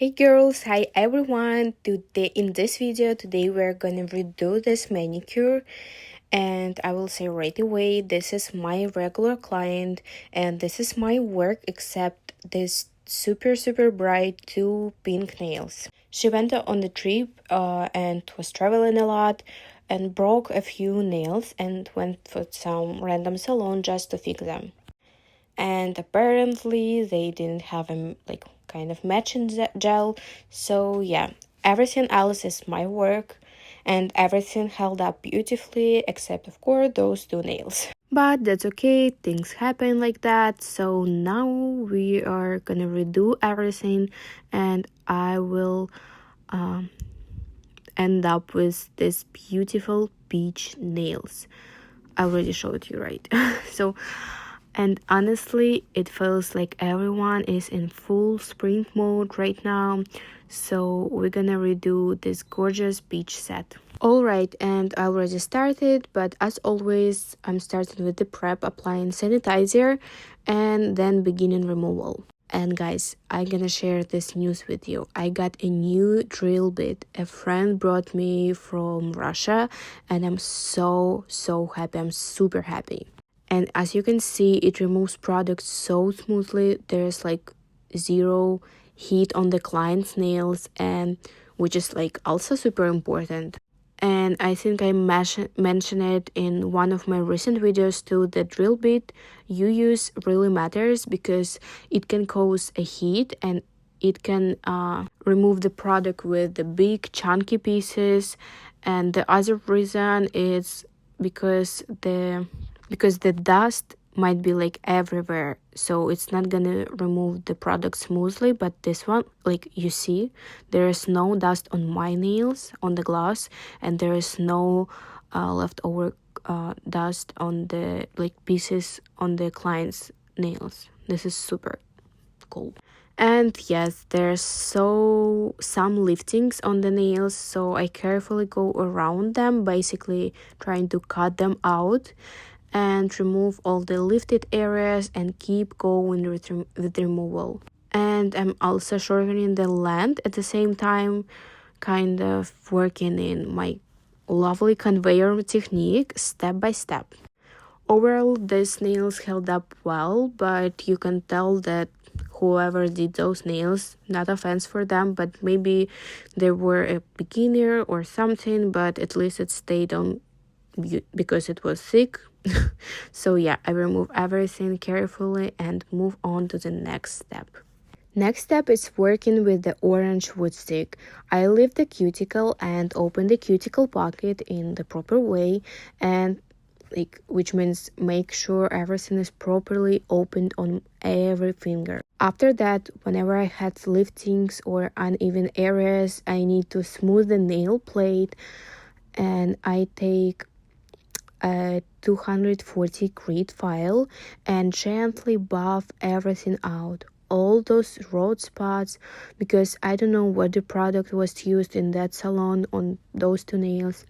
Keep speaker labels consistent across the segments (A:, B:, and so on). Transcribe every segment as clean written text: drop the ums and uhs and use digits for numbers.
A: Hey girls, hi everyone. Today in this video we're gonna redo this manicure, and I will say right away, this is my regular client and this is my work, except this super bright two pink nails. She went on the trip and was traveling a lot and broke a few nails and went for some random salon just to fix them. And apparently they didn't have a kind of matching gel, so yeah, everything else is my work and everything held up beautifully except of course those two nails. But that's okay, things happen like that. So now we are gonna redo everything and I will end up with this beautiful peach nails. I already showed you, right? So, and honestly, it feels like everyone is in full spring mode right now. So we're gonna redo this gorgeous peach set. Alright, and I already started, but as always, I'm starting with the prep, applying sanitizer, and then beginning removal. And guys, I'm gonna share this news with you. I got a new drill bit. A friend brought me from Russia and I'm so happy. I'm super happy. And as you can see, it removes products so smoothly. There's like zero heat on the client's nails, and which is like also super important. And I think I mentioned it in one of my recent videos too. The drill bit you use really matters because it can cause a heat and it can remove the product with the big chunky pieces. And the other reason is because the dust might be like everywhere, so it's not gonna remove the product smoothly. But this one, like you see, there is no dust on my nails on the glass, and there is no leftover dust on the pieces on the client's nails. This is super cool. And yes, there's some liftings on the nails, so I carefully go around them, basically trying to cut them out and remove all the lifted areas and keep going with removal. And I'm also shortening the length at the same time, kind of working in my lovely conveyor technique step by step. Overall, these nails held up well, but you can tell that whoever did those nails, not offense for them, but maybe they were a beginner or something, but at least it stayed on because it was thick. So yeah, I remove everything carefully and move on to the next step. Next step is working with the orange wood stick. I lift the cuticle and open the cuticle pocket in the proper way, and which means make sure everything is properly opened on every finger. After that, whenever I had liftings or uneven areas, I need to smooth the nail plate, and I take a 240 grit file and gently buff everything out, all those road spots, because I don't know what the product was used in that salon on those two nails.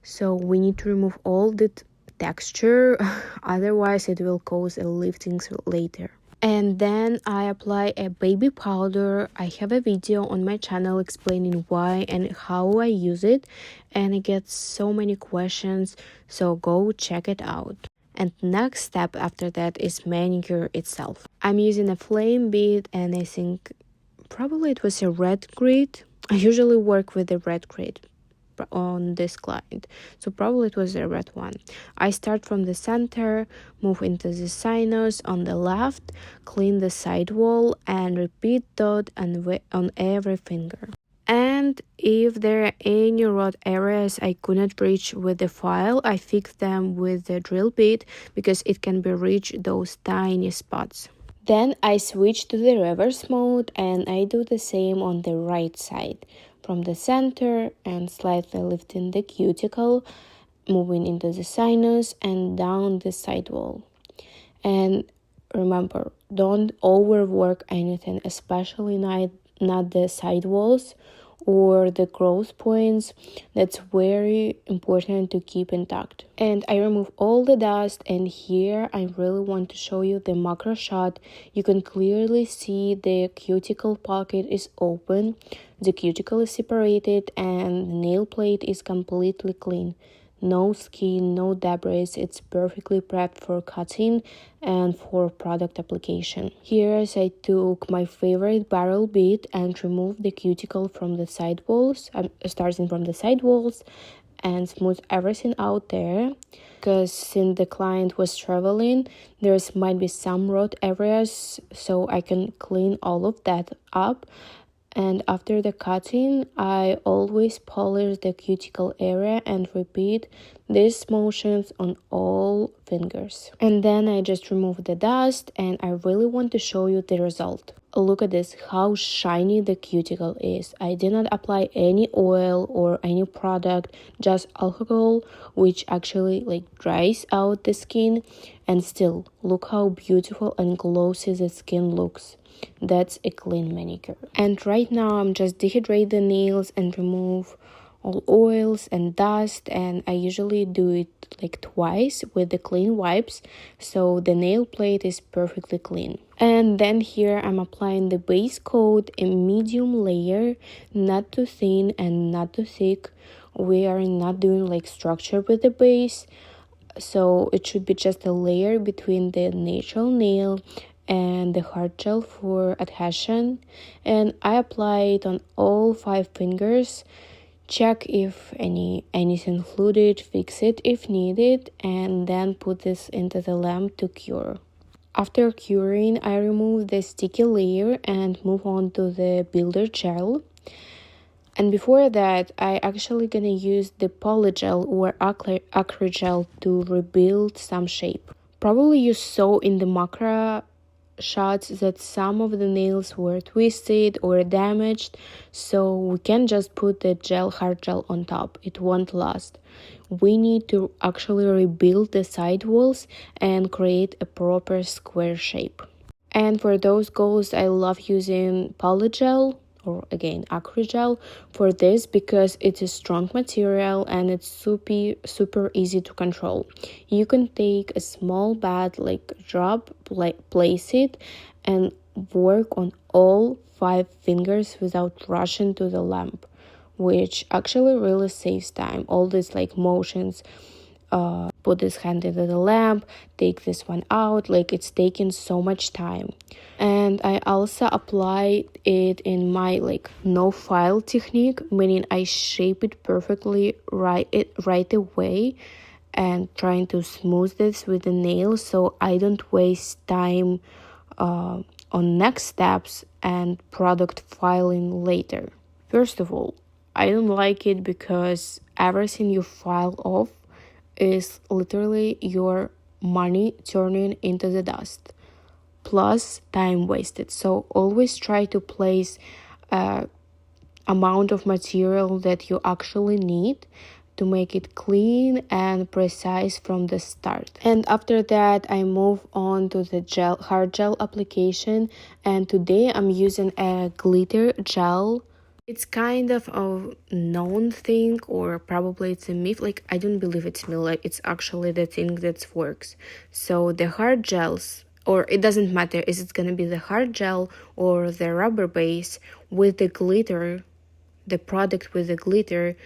A: So we need to remove all the texture, otherwise it will cause a liftings later. And then I apply a baby powder. I have a video on my channel explaining why and how I use it, and I get so many questions, so go check it out. And next step after that is manicure itself. I'm using a flame bead, and I think probably it was a red grit. I usually work with a red grit on this client, so probably it was the red one. I start from the center, move into the sinus on the left, clean the side wall, and repeat that on every finger. And if there are any rough areas I couldn't reach with the file, I fix them with the drill bit because it can be reached those tiny spots. Then I switch to the reverse mode and I do the same on the right side. From the center and slightly lifting the cuticle, moving into the sinus and down the side wall. And remember, don't overwork anything, especially not the side walls or the growth points. That's very important to keep intact. And I remove all the dust, and here I really want to show you the macro shot. You can clearly see the cuticle pocket is open, the cuticle is separated, and the nail plate is completely clean. No skin, no debris, it's perfectly prepped for cutting and for product application. Here I took my favorite barrel bit and removed the cuticle from the side walls, starting from the side walls, and smooth everything out there, because since the client was traveling, there's might be some rough areas, so I can clean all of that up. And after the cutting, I always polish the cuticle area and repeat these motions on all fingers. And then I just remove the dust, and I really want to show you the result. Look at this, how shiny the cuticle is. I did not apply any oil or any product, just alcohol, which actually dries out the skin. And still, look how beautiful and glossy the skin looks. That's a clean manicure. And right now I'm just dehydrate the nails and remove all oils and dust, and I usually do it twice with the clean wipes, so the nail plate is perfectly clean. And then here I'm applying the base coat, a medium layer, not too thin and not too thick. We are not doing structure with the base, so it should be just a layer between the natural nail and the hard gel for adhesion. And I apply it on all 5 fingers. Check if anything fluted, fix it if needed, and then put this into the lamp to cure. After curing, I remove the sticky layer and move on to the builder gel. And before that, I actually gonna use the polygel or acrygel to rebuild some shape. Probably you saw in the macro shots that some of the nails were twisted or damaged, so we can just put the hard gel on top. It won't last. We need to actually rebuild the side walls and create a proper square shape. And for those goals, I love using polygel, or again acrygel, for this, because it's a strong material and it's super easy to control. You can take a small bat, drop, place it, and work on all 5 fingers without rushing to the lamp, which actually really saves time. All these motions, put this hand into the lamp, take this one out, it's taking so much time. And I also apply it in my no file technique, meaning I shape it perfectly right away, and trying to smooth this with the nail so I don't waste time on next steps and product filing later. First of all, I don't like it because everything you file off is literally your money turning into the dust, plus time wasted. So always try to place amount of material that you actually need to make it clean and precise from the start. And after that, I move on to the hard gel application, and today I'm using a glitter gel. It's kind of a known thing, or probably it's a myth. I don't believe it's a myth. It's actually the thing that works. So the hard gels, or it doesn't matter, is it gonna be the hard gel or the rubber base with the glitter, the product with the glitter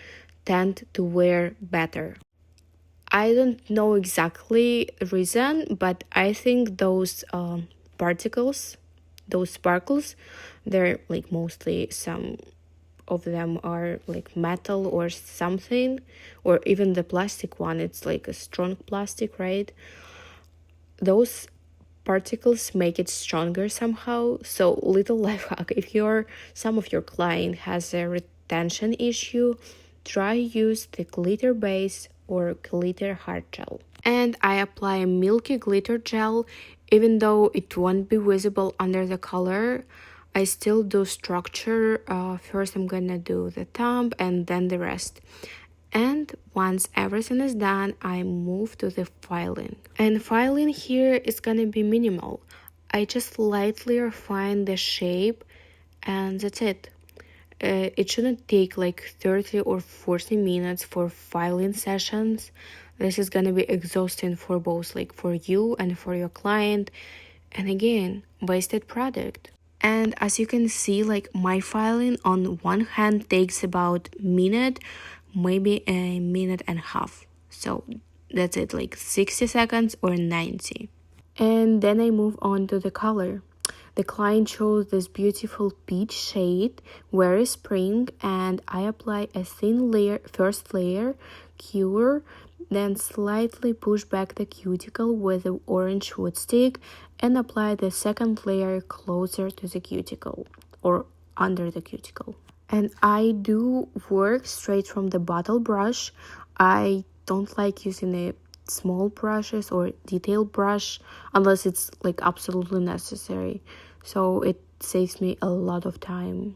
A: tend to wear better. I don't know exactly the reason, but I think those particles, those sparkles, they're mostly some of them are metal or something, or even the plastic one, it's a strong plastic, right? Those particles make it stronger somehow. So little life hack, if some of your client has a retention issue, try use the glitter base or glitter hard gel. And I apply a milky glitter gel. Even though it won't be visible under the color, I still do structure. First I'm gonna do the thumb and then the rest. And once everything is done, I move to the filing. And filing here is gonna be minimal. I just lightly refine the shape, and that's it. it shouldn't take like 30 or 40 minutes for filing sessions. This is gonna be exhausting for both, like for you and for your client, and again, wasted product. And as you can see, like my filing on one hand takes about minute, maybe a minute and a half. So that's it, like 60 seconds or 90. And then I move on to the color. The client chose this beautiful peach shade, very spring, and I apply a thin layer, first layer, cure, then slightly push back the cuticle with the orange wood stick and apply the second layer closer to the cuticle or under the cuticle. And I do work straight from the bottle brush. I don't like using a small brushes or detail brush unless it's like absolutely necessary, so it saves me a lot of time.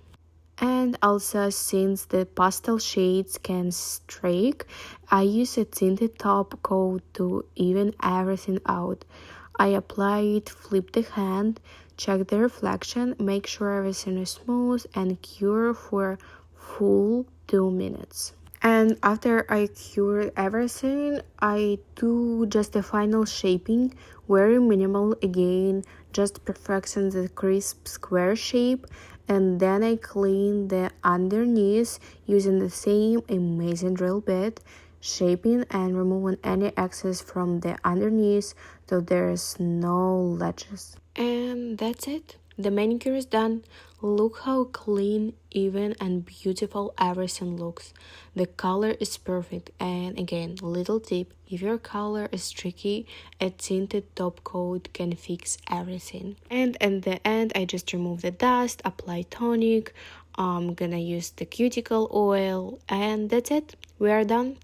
A: And also, since the pastel shades can streak, I use a tinted top coat to even everything out. I apply it, flip the hand, check the reflection, make sure everything is smooth, and cure for full 2 minutes. And after I cure everything, I do just a final shaping, very minimal again, just perfecting the crisp square shape, and then I clean the underneath using the same amazing drill bit, shaping and removing any excess from the underneath so there's no ledges. And that's it. The manicure is done. Look how clean, even, and beautiful everything looks. The color is perfect, and again, little tip, if your color is tricky, a tinted top coat can fix everything. And at the end, I just remove the dust, apply tonic, I'm gonna use the cuticle oil, and that's it. We are done.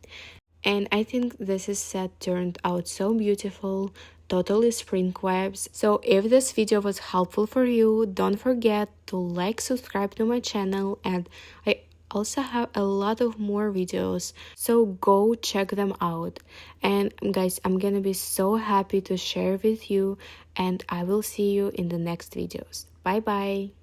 A: And I think this set turned out so beautiful, totally spring vibes. So if this video was helpful for you, don't forget to like, subscribe to my channel, and I also have a lot of more videos, so go check them out. And guys, I'm gonna be so happy to share with you, and I will see you in the next videos. Bye bye.